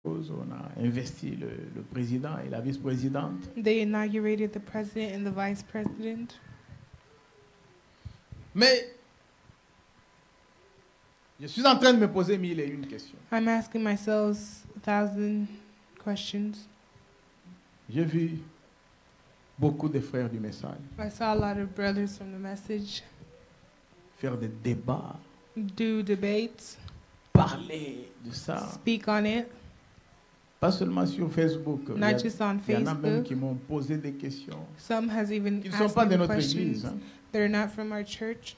On a investi le président et la vice-présidente. They inaugurated the president and the vice president. Mais je suis en train de me poser 1001 questions. I'm asking myself 1,000 questions. J'ai vu beaucoup de frères du message I saw a lot of brothers from the message faire des débats, do debates, parler de ça. speak on it, Pas seulement sur Facebook. not just on Il y en a même Facebook. qui m'ont posé des questions. Some has even Qui ne sont asked pas me de the notre questions église. Hein. that are not from our church.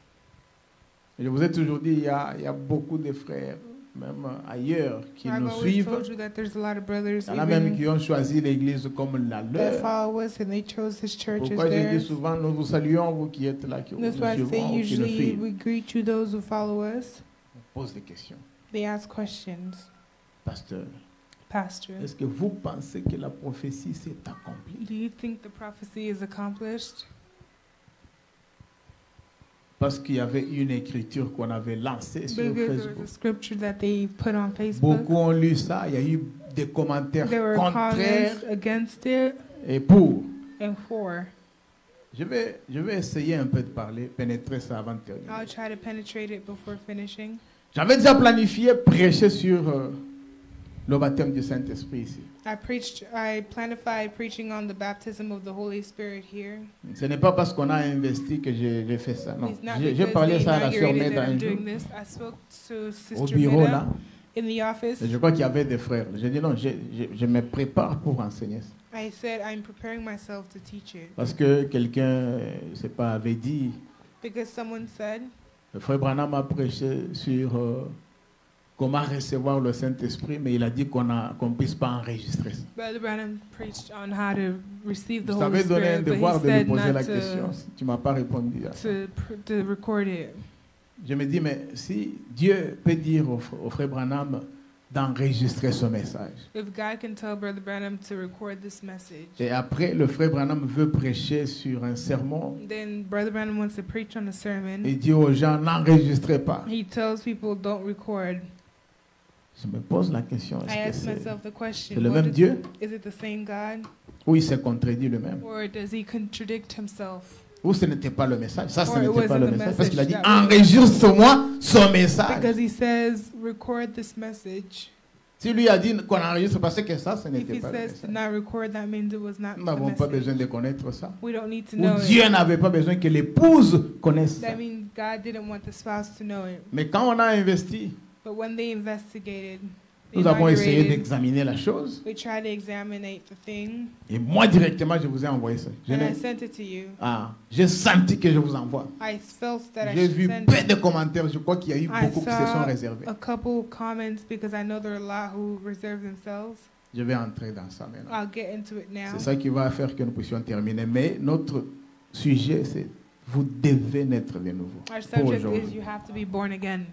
Et je vous ai toujours dit, il y a beaucoup de frères, même ailleurs, qui I've nous always suivent. told you that there's a lot of brothers Il y en a même even qui ont choisi l'église comme la that leur. follow us and they chose his church as Pourquoi je dis theirs. souvent, nous vous saluons, vous qui êtes là, qui nous That's why I say suivons ou qui nous usually suivent. we greet you, those who follow us. On pose des questions. They ask questions. Pasteur, Pastor, est-ce que vous pensez que la prophétie s'est accomplie? do you think the prophecy is accomplished? Parce qu'il y avait une écriture qu'on avait lancée sur Because there was a Facebook. scripture that they put on Facebook. Beaucoup ont lu ça, il y a eu des commentaires There were contraires comments against it et pour. and for. Je vais essayer un peu de parler, pénétrer ça avant de terminer. I'll try to penetrate it before finishing. J'avais déjà planifié prêcher sur le baptême du Saint-Esprit ici. I planified preaching on the baptism of the Holy Spirit here. Ce n'est pas parce qu'on a investi que j'ai fait ça, non. It's not J'ai because parlé they ça à la sœur inaugurated Neda that un I'm jour, doing this. I spoke to au Sister bureau là. Neda in the office. Et je crois qu'il y avait des frères. J'ai dit non, je me prépare pour enseigner ça. I said I'm preparing myself to teach it. Parce que quelqu'un, je sais pas, avait dit, Because someone said, le frère Branham a prêché sur comment recevoir le Saint-Esprit, mais il a dit qu'on ne puisse pas enregistrer ça. Brother Branham preached on how to receive the Je Holy t'avais donné un Spirit, but devoir he de lui said poser not la question. to, Si tu ne m'as pas répondu à ça. to record it. Je me dis, mais si Dieu peut dire au frère Branham d'enregistrer ce message, If God can tell Brother Branham to record this message, et après le frère Branham veut prêcher sur un sermon, then Brother Branham wants to preach on a sermon. il dit aux gens, n'enregistrez pas. He tells people don't record. Je me pose la question, I est-ce ask que myself the c'est question, le même Dieu is it the same God, ou il s'est contredit lui-même? or does he contradict himself? Ou ce n'était pas le message? Ça, ce Or it n'était pas wasn't le the message. Parce qu'il a dit, message that was- enregistre-moi ce message. Because he says, record this message. Si lui a dit qu'on enregistre, parce que ça, ce If n'était he pas le says to message. not record, that means it was not Nous the n'avons pas besoin message. de connaître ça. We don't need to Ou know Dieu it. n'avait pas besoin que l'épouse connaisse ça. That means God didn't want the spouse to know it. Mais quand on a investi, But when they investigated, they nous avons essayé inaugurated, d'examiner la chose. we tried to examine the thing, Et moi, directement, je vous ai envoyé ça. and I sent it to you. J'ai senti que je vous envoie. I felt that I J'ai should vu send peu it. de commentaires. Je crois qu'il y a eu I beaucoup qui se sont saw réservés. a couple comments because I know there are a lot who reserve themselves. Je vais entrer dans ça maintenant. I'll get into it now. C'est ça qui va faire que nous puissions terminer. Mais notre sujet, c'est vous devez naître de nouveau. Our Pour subject is aujourd'hui. you have to be born again.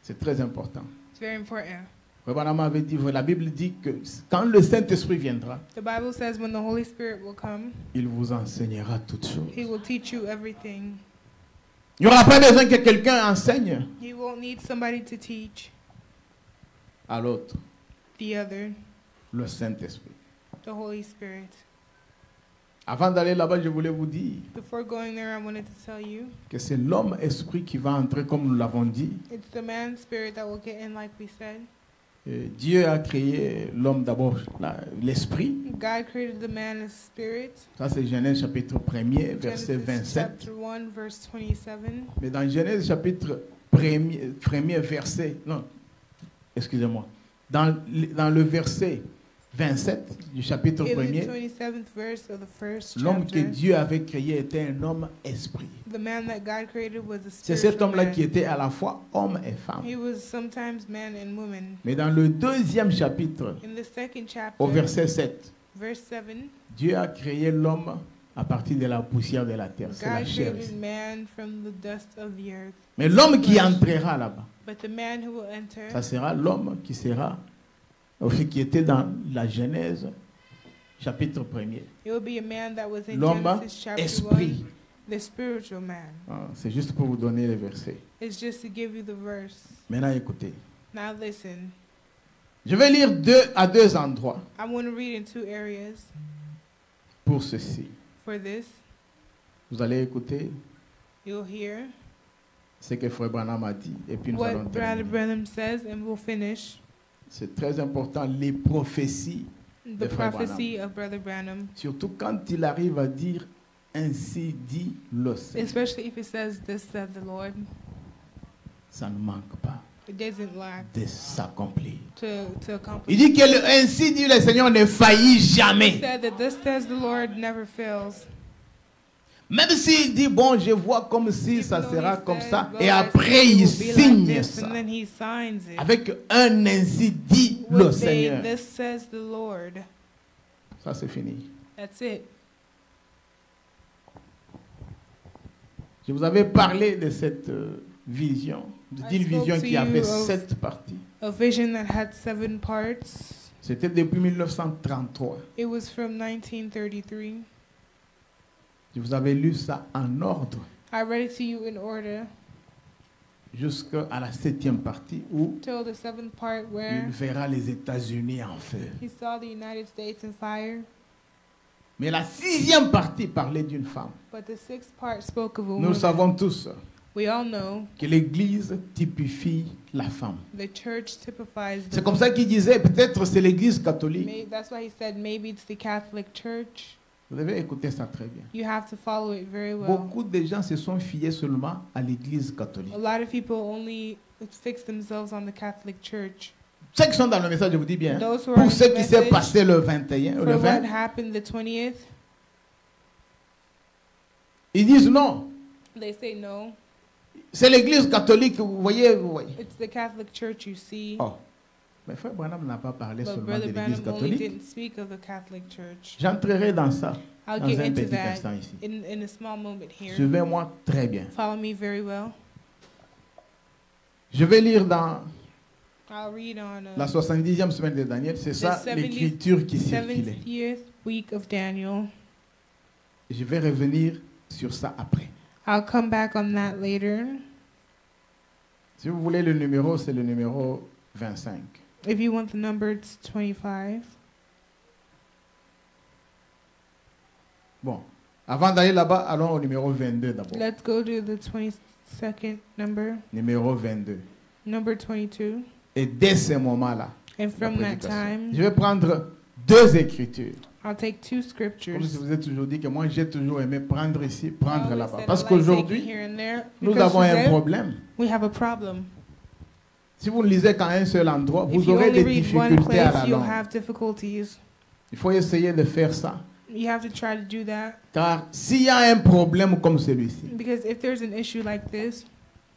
C'est très important. It's very important. Frère Branham avait dit, la Bible dit que quand le Saint-Esprit viendra, The Bible says when the Holy Spirit will come, il vous enseignera toutes choses. He will teach you everything. Il n'y aura pas besoin que quelqu'un enseigne He won't need somebody to teach à l'autre, the other, le Saint-Esprit. the Holy Spirit. Avant d'aller là-bas, je voulais vous dire Before going there, I wanted to tell you, que c'est l'homme-esprit qui va entrer, comme nous l'avons dit. it's the man spirit that will get in, like we said. Dieu a créé l'homme d'abord, l'esprit. God created the man as spirit. Ça, c'est Genèse chapitre 1er, verset Genesis 27. chapter 1, verse 27. Mais dans Genèse chapitre 1er verset, non, excusez-moi, dans le verset 27 du chapitre In the 1er, 27th verse of the first l'homme que chapter, Dieu avait créé était un homme esprit. the man that God created was a C'est cet spiritual homme-là man. qui était à la fois homme et femme. He was sometimes man and woman. Mais dans le deuxième chapitre, In the second chapter, au verset 7, verse 7, Dieu a créé l'homme à partir de la poussière de la terre. C'est la God chair. created man from the dust of the earth. Mais l'homme qui entrera là-bas, But the man who will enter, ça sera l'homme qui sera, aussi qui était dans la Genèse, chapitre 1er. it will be a man that was in L'homme Genesis chapter esprit. 1, the spiritual man. C'est juste pour vous donner les versets. It's just to give you the verse. Maintenant, écoutez. Now listen. Je vais lire à deux endroits I want to read in two areas pour ceci. for this. Vous allez écouter You'll hear ce que Frère Branham a dit et puis nous what allons Brother terminer. Branham says, and we'll finish C'est très important, les prophéties, the Frère prophecy of Brother Branham, surtout quand il arrive à dire ainsi dit le Seigneur. especially if it says, "This said the Lord." Ça ne manque pas It doesn't lack de s'accomplir. to accomplish. Il dit que ainsi dit le Seigneur ne faillit He jamais. said that this says the Lord never fails. Même s'il dit, bon, je vois comme si ça Even though sera he comme said, ça, "Lord, et I après see it il will be like signe this," ça. and then he signs it. Avec un ainsi dit le Would say, Seigneur. "This says the Lord." Ça c'est fini. That's it. Je vous avais parlé de cette vision, d'une spoke vision to qui you avait of- 7 parties. A vision that had 7 parts. C'était depuis 1933. It was from 1933. Je vous avais lu ça en ordre I read it to you in order jusqu'à la 7e partie où till the 7th part il where verra les États-Unis en feu. he saw the United States in fire. Mais la 6e partie parlait d'une femme. But the 6th part spoke of a Nous le woman. savons tous We all know que l'Église typifie la femme. the church typifies the C'est comme ça qu'il disait, peut-être c'est l'Église catholique. That's why he said maybe it's the Catholic Church. Vous devez écouter ça très bien. You have to follow it very well. Beaucoup de gens se sont fiés seulement à l'Église catholique. A lot of people only fix themselves on the Catholic Church. Ceux qui sont dans le message, je vous dis bien, Those who are pour in ce the qui s'est message, passé le 21, le for what 20, happened the 20th, ils disent non. they say no. C'est l'Église catholique, vous voyez, vous voyez. It's the Catholic Church you see. Oh, mais Frère Branham n'a pas parlé But seulement de Brother l'Église Branham only catholique. didn't speak of the Catholic Church. J'entrerai dans ça I'll dans get un into petit that instant ici. in a small moment here. Suivez-moi très bien. Follow me very well. Je vais lire dans I'll read on la 70e semaine de Daniel. C'est ça 70th l'écriture qui circulait. 70th week of Daniel. Je vais revenir sur ça après. I'll come back on that later. Si vous voulez le numéro, c'est le numéro 25. If you want the number, it's 25. Bon, avant d'aller là-bas, allons au numéro 22 d'abord. Let's go to the 22nd number, Numéro 22. number 22. Et dès ce moment-là, And la from that prédication. time, Je vais prendre deux écritures. I'll take 2 Comme scriptures. je vous ai toujours dit que moi, j'ai toujours aimé prendre ici, I prendre always là-bas. said I Parce like taking qu'aujourd'hui, here and there, nous because avons un today problème. we have a problem. Si vous ne lisez qu'à un seul endroit, If vous you aurez only des read one difficultés à la place, you'll langue. have difficulties. Il faut essayer de faire ça. You have to try to do that, Car s'il y a un problème comme celui-ci, because if there's an issue like this,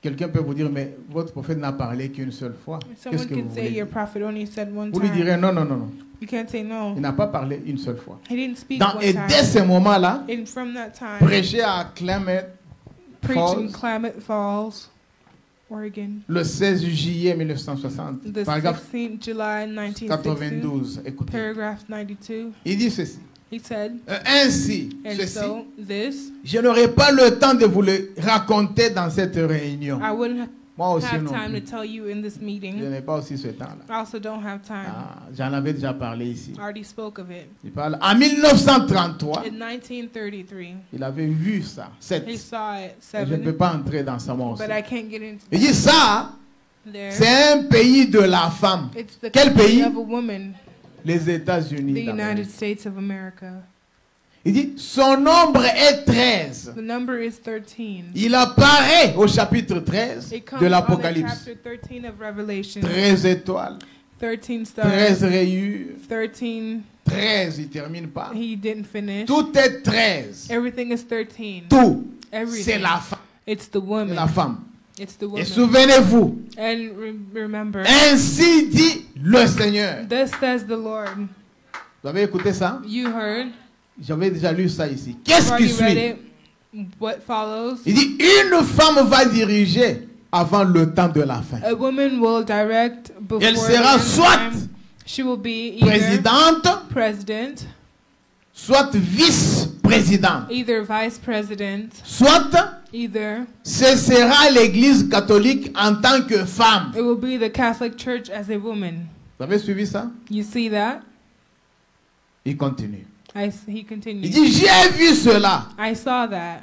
quelqu'un peut vous dire, mais votre prophète n'a parlé qu'une seule fois. Qu'est-ce someone que vous can voulez say dire? your prophet only said one Vous lui direz, time. non, non, non, non. You can't say no. Il n'a pas parlé une seule fois. He didn't speak Et one dès time. ce moment-là, And from that time, prêcher à Clement preaching Falls, Klamath Falls, Oregon, le 16 juillet 1960, the paragraphe 16th July 1960, 92. Écoutez, paragraph 92. il dit ceci. He said, Ainsi, and ceci, so this, je n'aurai pas le temps de vous le raconter dans cette réunion. I wouldn't Moi aussi have non time to plus. tell you in this Je meeting. n'ai pas aussi ce temps-là. I also don't have time. Ah, j'en avais déjà parlé ici. I already spoke of it. Il parle. En 1933, In 1933, il avait vu ça. he saw it, Et je ne peux 7, pas entrer dans ça moi aussi. but I can't get into Il dit ça, there. c'est un pays de la femme. It's the Quel country pays? of a woman, Les the États-Unis United d'Amérique. States of America. Il dit, son nombre est 13. The number is 13. Il apparaît au chapitre 13 It comes de on the l'Apocalypse. chapter 13 of Revelation. 13 étoiles, 13 stars, 13 rayures, 13, 13, il termine pas. he didn't finish. Tout est 13. Everything is 13. Tout, c'est Everything. la femme. It's the C'est woman. la femme. It's the Et woman. souvenez-vous, And remember, ainsi dit le Seigneur. thus says the Lord. Vous avez écouté ça? You heard. J'avais déjà lu ça ici. You've Qu'est-ce qui already read suit? it. What follows? Il dit, une femme va diriger avant le temps de la fin. A woman will direct before Elle the sera end soit time. She will be either présidente, president, soit vice-présidente, either vice president, soit either ce sera l'Église catholique en tant que femme. it will be the Catholic Church as a woman. Vous avez suivi ça? You see that? Il continue. He Il continues. dit, j'ai vu cela. I saw that.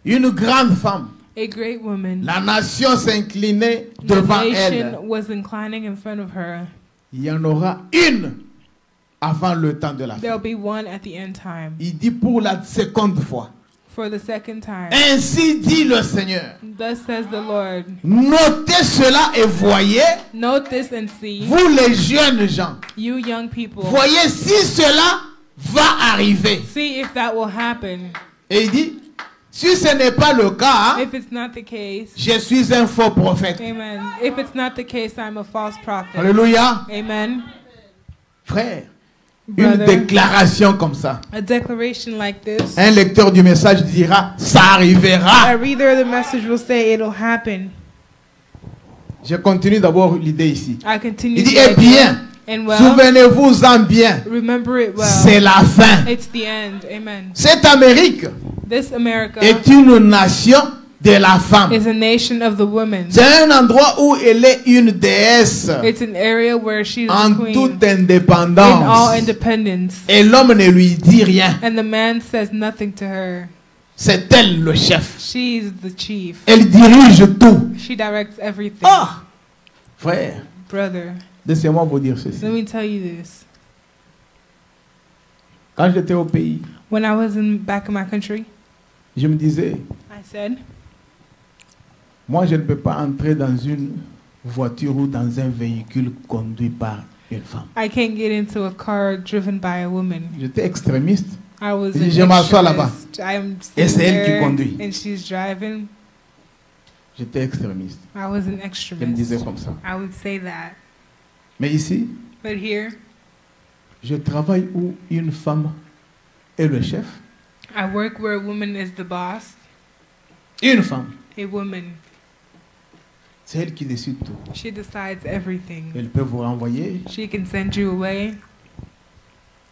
Une grande femme. A great woman. La nation s'inclinait The devant elle. nation was inclining in front of her. Il y en aura une avant le temps de la fin. There'll be one at the end time. Il dit pour la seconde fois. For the second time. Ainsi dit le Seigneur. Thus says the Lord. Notez cela et voyez, Note this and see, vous les jeunes gens, you young people. voyez si cela va arriver. See if that will happen. Et il dit, si ce n'est pas le cas, If it's not the case, je suis un faux prophète. amen. If it's not the case, I'm a false prophet. Alléluia. Amen. Frère, une Brother, déclaration comme ça. a declaration like this, Un lecteur du message dira, ça a arrivera. reader of the message will say it'll happen. Je continue d'abord l'idée ici. I continue. Il dit, the eh idea, bien, and well, souvenez-vous-en bien, remember it well. c'est la fin. It's the end. Amen. Cette Amérique This America est une nation de la femme. is a nation of the woman. C'est un endroit où elle est une déesse It's an area where she's en a queen toute in all indépendance. independence. Et l'homme ne lui dit rien. And the man says nothing to her. C'est elle le chef. She's the chief. Elle dirige tout. She directs everything. Ah! Frère, Brother, laissez-moi vous dire ceci. let me tell you this. Quand j'étais au pays, When I was back in my country, je me disais, I said, moi je ne peux pas entrer dans une voiture ou dans un véhicule conduit par une femme. I can't get into a car driven by a woman. J'étais extrémiste. I was Il dit, an je m'assois là-bas. extremist. I'm Et c'est sitting elle qui there conduit. and she's driving. J'étais extrémiste. I was an Je me disais extremist. comme ça. I would say that. Mais ici, But here, je travaille où une femme est le chef. I work where a woman is the boss. Une femme. A woman. C'est elle qui décide tout. She decides everything. Elle peut vous renvoyer. She can send you away.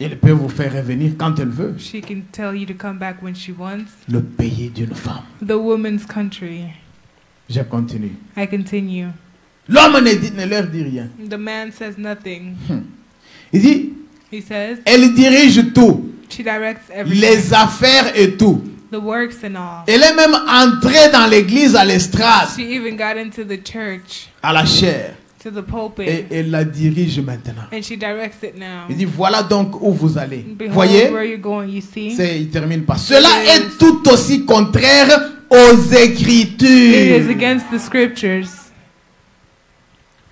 Elle peut vous faire revenir quand elle veut. She can tell you to come back when she wants. Le pays d'une femme. The woman's country. Je continue. I continue. L'homme ne leur dit rien. The man says nothing. Il dit, He says elle dirige tout. she directs everything. Les affaires et tout. The works and all. Elle est même entrée dans l'église à l'estrade, She even got into the church, à la chair. to the pulpit, Et elle la dirige maintenant. and she directs it now. Il dit, voilà donc où vous allez. Behold Voyez, where you're going, you see? il termine pas. Cela It est tout aussi contraire aux Écritures. It is against the scriptures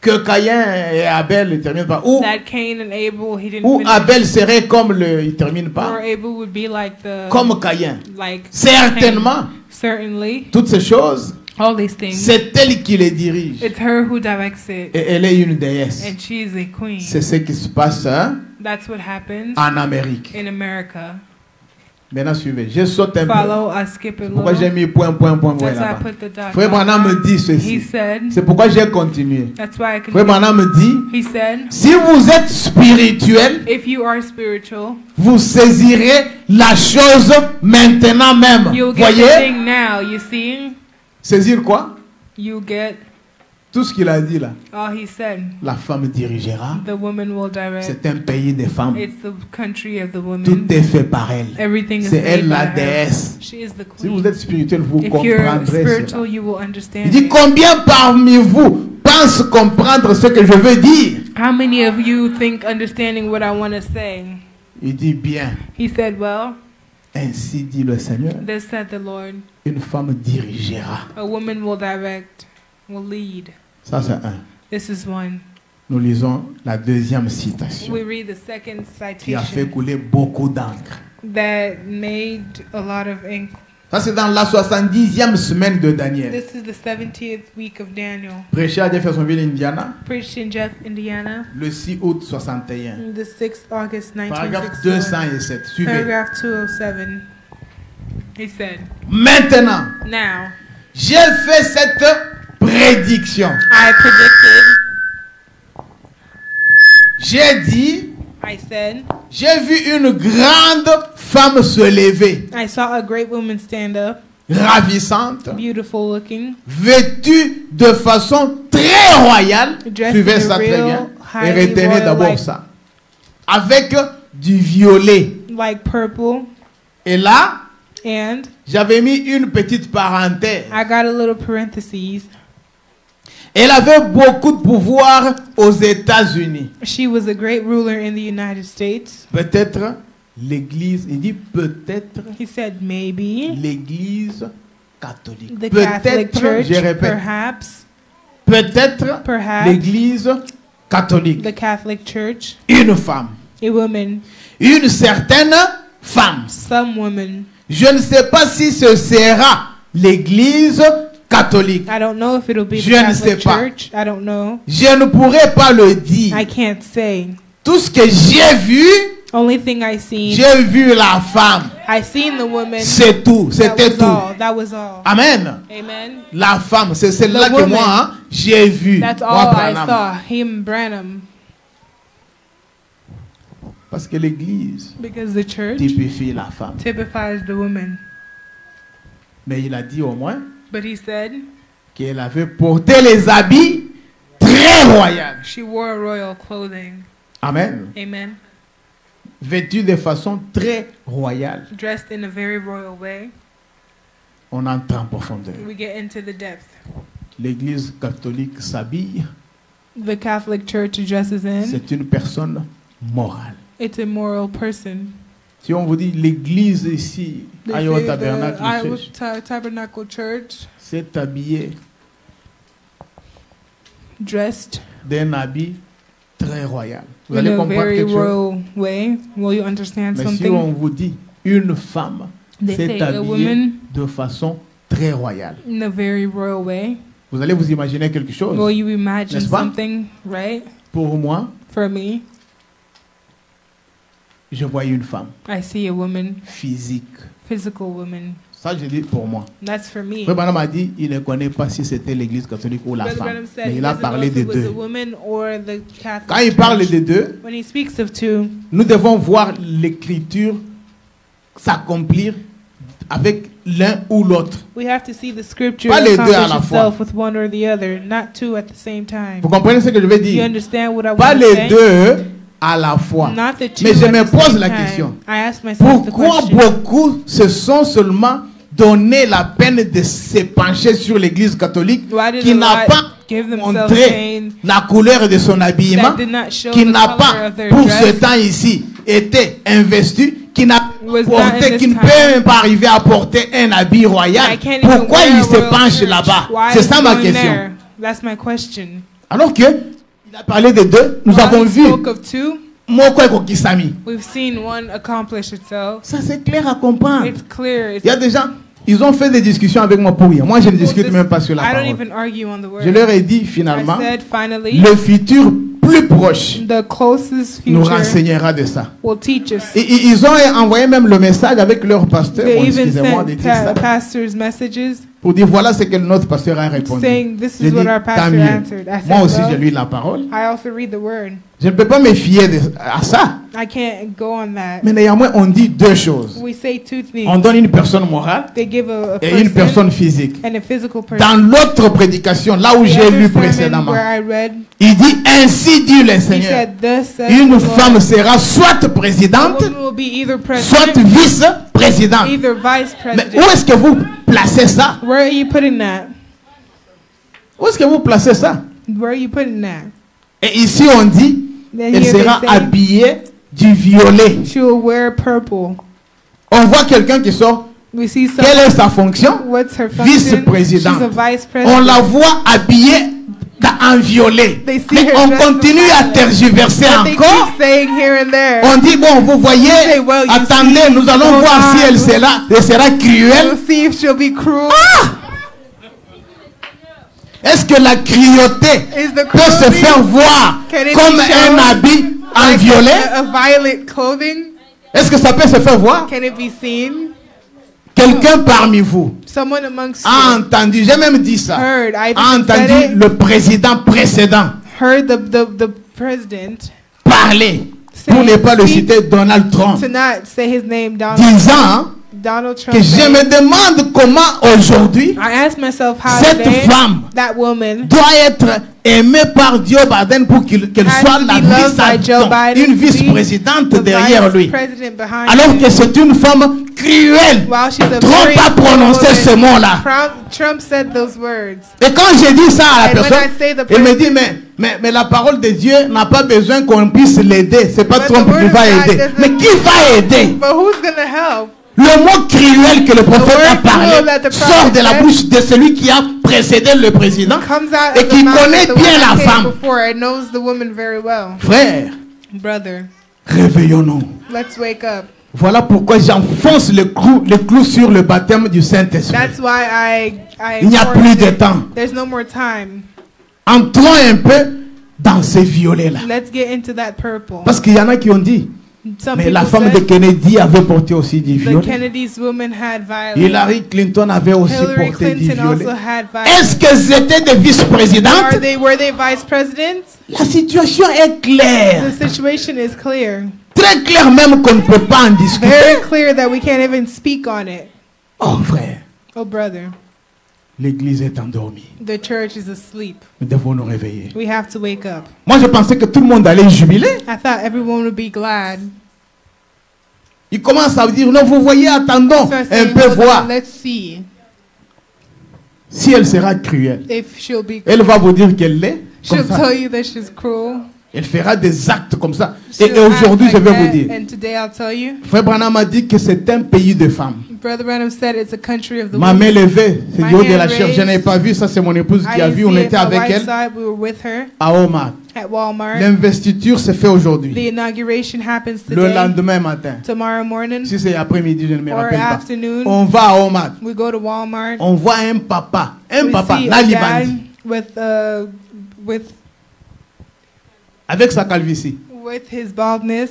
Que Caïn et Abel, il termine pas. Ou that Cain and Abel, he didn't finish. Abel serait comme il termine Or pas. Abel would be like the, Comme Caïn. like Certainement, Cain. Certainly, toutes ces choses, all these things. c'est elle qui les dirige. It's her who directs it, Et elle est une déesse. and she's a queen. C'est ce qui se passe That's what happens en Amérique. in America. Maintenant, suivez. Je saute un peu. Follow, I skip a Pourquoi j'ai little. mis point That's why I là-bas? put the dot. Frère Branham me dit He ceci. said, C'est pourquoi j'ai continué. that's why I Frère continue. Branham me dit, He said, si vous êtes spirituel, if you are spiritual, vous saisirez la chose maintenant même. you'll get the Voyez? thing now. You see? Saisir quoi? You get Tout ce qu'il a dit là. all he said. La femme dirigera. The woman will direct. C'est un pays des femmes. It's the country of the woman. Tout est fait par elle. Everything is C'est made elle by la her. déesse. She is the Si vous queen. êtes spirituel, vous If you're comprendrez spiritual, cela. you will Il understand dit, it. combien parmi vous pensent comprendre ce que je veux dire? How many of you think understanding what I want to say? Il dit bien. He said, well, Ainsi dit le Seigneur. this said the Lord, Une femme dirigera. a woman will direct, will lead. Ça, c'est un. This is one. Nous lisons la deuxième citation We read the second qui a fait citation couler beaucoup d'encre. that made a lot of ink. Ça, c'est dans la 70e semaine de Daniel. This is the 70th week of Daniel. Prêché à Jeffersonville, Indiana, Preached in Jeff, Indiana, le 6 août 61. the 6th August Paragraphe 1961. 207. Suivez. Paragraph 207. He said, Maintenant, now j'ai fait cette prédiction. I predicted, J'ai dit, I said, j'ai vu une grande femme se lever, I saw a great woman stand up, ravissante, beautiful looking, vêtue de façon très royale. dressed Suivez in ça a très real bien. Et highly retenez royal, d'abord ça. Avec du violet. like purple. Et là, And j'avais mis une petite parenthèse. I got a little parentheses. Elle avait beaucoup de pouvoir aux États-Unis. She was a great ruler in the United States. Peut-être l'église, il dit peut-être He said maybe l'église catholique. the Catholic Peut-être, Church, je répète, perhaps peut-être l'église catholique. the Catholic Church, Une femme. a woman, Une certaine femme. some woman. Je ne sais pas si ce sera l'église catholique. I don't know if it'll be the Je ne sais Catholic pas. Church. I don't know. Je ne pourrais pas le dire. I can't say. Tout ce que j'ai vu, Only thing I seen, j'ai vu la femme. I seen the woman. C'est tout. That C'était was tout. all. That was all. Amen. Amen. La femme, c'est celle-là The que woman. moi, hein, j'ai vu. That's Moi, all I Branham. saw. Him, Branham. Parce que l'église Because the church typifie la femme. typifies the woman. Mais il a dit au moins But he said qu'elle avait porté les habits très royaux. she wore royal clothing. Amen. Amen. Vêtue de façon très royale. Dressed in a very royal way. On entre en profondeur. We get into the depth. L'église catholique s'habille. The Catholic Church dresses in. C'est une personne morale. It's a moral person. Si on vous dit l'église ici, They Iowa say the Tabernacle Iowa Church, Tabernacle Church c'est habillé dressed d'un habit très royal. Vous in allez a comprendre very quelque chose. royal way. Will you understand Mais si something? on vous dit une femme, They say c'est a habillé woman de façon très royale. in a very royal way. Vous allez vous imaginer quelque chose. Will you imagine N'est-ce pas? something, right? Pour moi, For me, je vois une femme I see a woman, physique. physical woman. Ça, je dis pour moi. That's for me. Frère Branham a dit il ne connaît pas si c'était l'église catholique ou la Brother femme. Branham said Mais he il a doesn't know parlé if des it was deux. a woman or the Catholic Quand il parle Church. des deux, When he speaks of two, nous devons voir l'écriture s'accomplir avec l'un ou l'autre. we have to see the scripture Pas les deux à accomplish la itself with one or the other, not two at the same time. Vous comprenez ce que je veux Do you dire? understand what I Pas want to les say? deux à la fois. Not the two Mais je at me the pose same la time. question. I ask myself the Pourquoi question. beaucoup se sont seulement donné la peine de se pencher sur l'église catholique Why did qui a n'a lot pas give themselves montré pain la couleur de son habillement, that did not show qui the n'a color pas of their pour ce dress? temps ici été investi, qui n'a Was not porté, in qui ne this peut time. même pas arriver à porter un habit royal. I can't even Pourquoi wear il a se royal penche church. là-bas? Why C'est is ça he ma going question. there? That's my question. Alors que il a parlé des deux, nous While avons he vu spoke of two, Moko et Kokisami. we've seen one accomplish itself. Ça c'est clair à comprendre. It's clear. Il y a des gens, ils ont fait des discussions avec moi pour rien. Moi je ne discute This- même pas sur la I don't parole. even argue on the word. Je leur ai dit I finalement, said finally, le futur plus proche the closest nous future renseignera de ça. will teach us. Et ils ont envoyé même le message avec leur pasteur, They bon, even excusez-moi de sent dire ça, pastors messages pour dire voilà ce que notre pasteur a répondu. saying this J'ai is dit, what our tant pastor mieux. answered. I Moi said, aussi je well, lis la parole. I also read the word. Je ne peux pas me fier à ça. I can't go on that. Mais néanmoins, on dit deux choses. We say two things. On donne une personne morale They give a et une person personne physique. and a physical person. Dans l'autre prédication, là où The j'ai other lu sermon précédemment, where I read, il dit ainsi dit le he Seigneur. said, "Thus says Une the Lord, femme sera soit a présidente, woman will be either soit president, vice-présidente. either vice Mais president." où est-ce que vous placez ça? Where are you putting that? Où est-ce que vous placez ça? Where are you putting that? Et ici on dit, Then elle here they sera say habillée du violet. she will wear purple. On voit quelqu'un qui sort. We see Quelle someone. est sa fonction? What's her function? Vice-présidente. She's a vice On president. la voit habillée en violet. They see Mais her on dressed in continue à violet. tergiverser But they encore. keep saying here and there. On dit, bon, vous voyez, say, well, you attendez, see, nous allons hold voir si on. elle sera cruelle. We'll see if she'll be cruel. Est-ce que la cruauté Is the peut se cruelty faire voir Can it comme be shown un habit en like violet? a violet clothing? Est-ce que ça peut se faire voir? Can it be seen? Quelqu'un parmi vous Someone amongst a you entendu, j'ai même dit ça, heard, I a even said entendu it, le président précédent heard the president parler, pour ne pas le speak, citer, Donald Trump, to not say his name down, disant Donald Trump que je said, me demande comment aujourd'hui I asked myself how cette today femme that woman doit être aimée par Joe Biden pour qu'elle has soit to la be loved by Joe Biden, une to be vice-présidente the derrière vice lui. president behind Alors him. que c'est une femme cruelle. While she's a Trump very a prononcé cruel ce woman. mot-là. Trump said those words. Et quand je dis ça à la And when personne, I say the il me person- dit, mais la parole de Dieu n'a pas besoin qu'on puisse l'aider. C'est pas But Trump the word qui of va God aider. doesn't- Mais qui va aider? But who's going to help? Le mot cruel que le prophète word a parlé cruel that the prophet sort de la said bouche de celui qui a précédé le président Comes out et of the qui mouth connaît of the bien one la that came femme. before and knows the woman very well. Frère, Brother, réveillons-nous. let's wake up. Voilà pourquoi j'enfonce le clou sur le baptême du Saint-Esprit. That's why I Il n'y a plus de temps. There's no more time. Entrons un peu dans ces violets-là. Let's get into that purple. Parce qu'il y en a qui ont dit, Some mais people la femme de said Kennedy avait porté aussi du the violet. Kennedy's woman had violet. Hillary Clinton avait aussi Hillary porté du Clinton violet. also had violet. Est-ce qu'elles étaient des vice-présidentes? Were they vice presidents? La situation est claire. The situation is clear. Très clair même qu'on ne peut pas en discuter. Very clear that we can't even speak on it. Oh frère, Oh brother, l'église est endormie. the church is asleep. Nous devons nous réveiller. We have to wake up. Moi je pensais que tout le monde allait jubiler. I thought everyone would be glad. Il commence à dire, non, vous voyez, attendons So I un said, peu "Hold on, voir. let's see Si elle sera cruelle, if she'll be. elle va vous dire qu'elle l'est. Comme She'll ça. tell you that she's cruel. Elle fera des actes comme ça. Et She'll act aujourd'hui, je like vais that, vous dire. And today I'll tell you. Frère Branham a dit que c'est un pays de femmes. Brother Branham said it's a country of the Ma main women. levée, c'est My du haut de la hand chair. Je raised. n'ai pas vu, ça c'est mon épouse qui I a didn't vu. On see it. était My avec wife's elle side, we were with her à Omar. at Walmart. L'investiture se fait aujourd'hui. The inauguration happens Le today. lendemain matin. Tomorrow morning Si c'est après-midi, je ne me or rappelle pas. afternoon, On va à Omar. we go to Walmart. On voit un papa. Un We papa, see là, a Liban, dad with avec sa calvitie. his baldness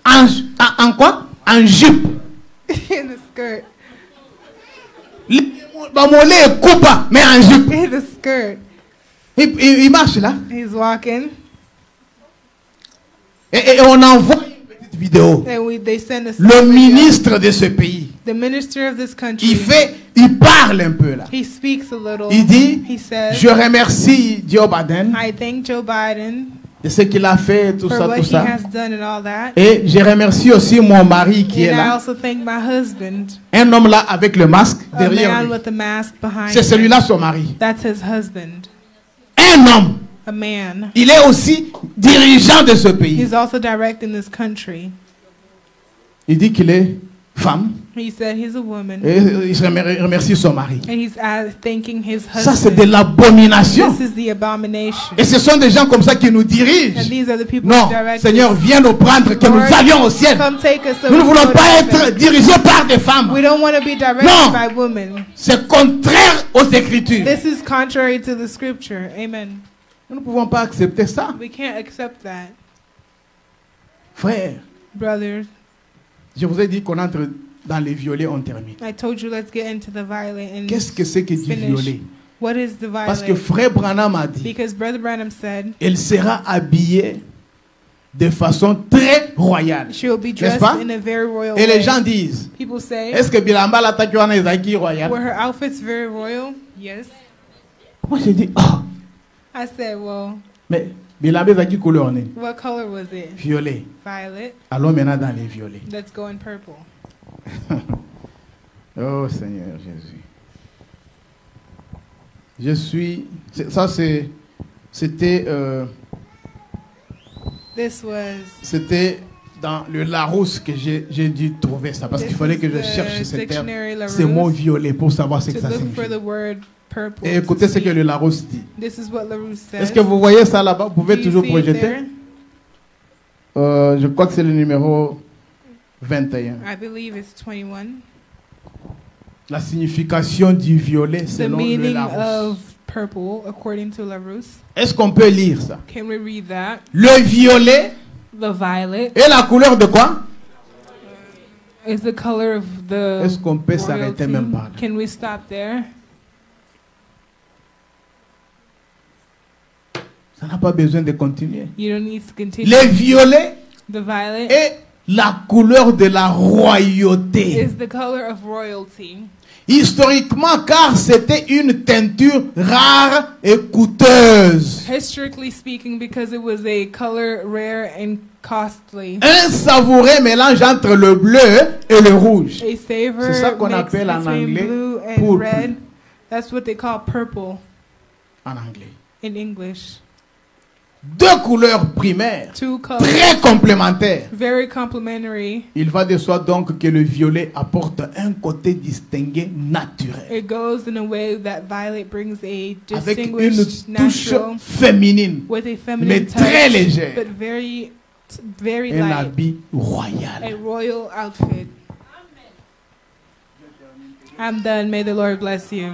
En quoi? En jupe. in a skirt. Mon lait coupe, mais en jupe. In a skirt. Il marche là. He's walking, Et on envoie une petite vidéo. and they send us Le ministre de ce pays, the minister of this country. il parle un peu là. He speaks a little. Il dit, He says, je remercie Joe Biden I thank Joe Biden de ce qu'il a fait, tout for ça, what tout he ça. has done and all that. Et je remercie aussi mon mari qui est And I là. also thank my husband, Un homme là avec le masque a derrière man lui. with a mask behind C'est him. celui-là son mari. That's his husband, Un homme. a man. Il est aussi dirigeant de ce pays. He's also directing this country. Il dit qu'il est femme. He said he's a woman, Et il remercie son mari. and he's thanking his Ça, c'est de husband. l'abomination. This is the abomination. Et ce sont des gens comme ça qui nous And dirigent. these are the people Non, who direct Seigneur, us. viens nous prendre, que nous Lord, allions au ciel. Come take us so Nous ne we voulons can go to pas heaven. être dirigés par des femmes. We don't want to be directed Non. by women. C'est contraire aux Écritures. This is contrary to the scripture. Amen. Nous ne pouvons pas accepter ça. We can't accept that. Frère, Brothers, je vous ai dit qu'on entre dans les violets, on termine. I told you let's get into the violet and Qu'est-ce que c'est que du finish. violet? What is the Parce que violet? frère Branham a dit, Because Brother Branham said elle sera habillée de façon très royale. she will be N'est-ce dressed pas? in a very royal Et les way. gens disent, People say, est-ce que Bilamba l'Atakiwana est acquis royal? were her outfits very royal? Yes. Moi j'ai dit, oh, I said, well, mais Bilamba est acquis couleur né? what color was it? Violet. Violet. Allons maintenant dans les violets. Let's go in purple. Oh Seigneur Jésus. Je suis. Ça c'était c'était dans le Larousse que j'ai dû trouver ça parce qu'il fallait que je cherche ce mot violet pour savoir ce que ça signifie. Et écoutez ce que le Larousse dit. Est-ce que vous voyez ça là-bas? Vous pouvez toujours projeter. Je crois que c'est le numéro 21. I believe it's 21. La signification du violet The selon le meaning Larousse. of purple, according to Larousse. Est-ce qu'on peut lire ça? Can we read that? Le violet The violet est la couleur de quoi? is the color of the Est-ce qu'on peut s'arrêter royalty. même par là? Can we stop there? Ça n'a pas besoin de continuer. You don't need to continue. Le violet The violet est la couleur de la royauté. Is the color of royalty. Historiquement, car c'était une teinture rare et coûteuse. Historically speaking, because it was a color rare and costly. Un savoureux mélange entre le bleu et le rouge. A savor C'est ça qu'on appelle en anglais blue and purple. red. That's what they call purple. En anglais. In English. Deux couleurs primaires, Two colors, très complémentaires. very complementary. Il va de soi donc que le violet apporte un côté distingué naturel. It goes in a way that violet brings a Avec une distinguished touche natural féminine, with a feminine mais touch, très légère. but very Un light. habit royal. A royal outfit. I'm done. May the Lord bless you.